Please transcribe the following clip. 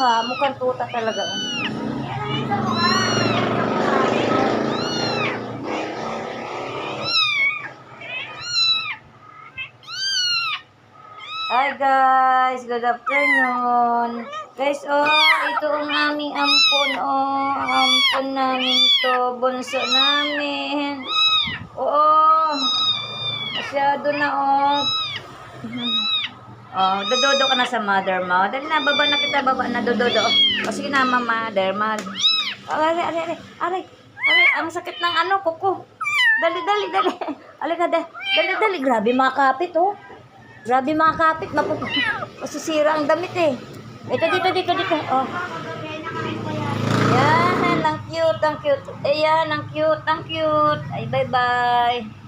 nga, mukhang tuta talaga. Hi guys, good afternoon. Guys, ito ang aming ampon, ampon namin to, bunso namin. Masyado na, dododo ka na sa mother mo. Dali na, baba na kita, baba na, dododo. Sige na, mother. Aray, ang sakit ng kuko. Dali. Alika, dali. Grabe mga kapit, Grabe mga kapit, masisira ang damit eh. Ito, dito. Yan, ang cute. Ayan, ang cute. Ay, bye-bye.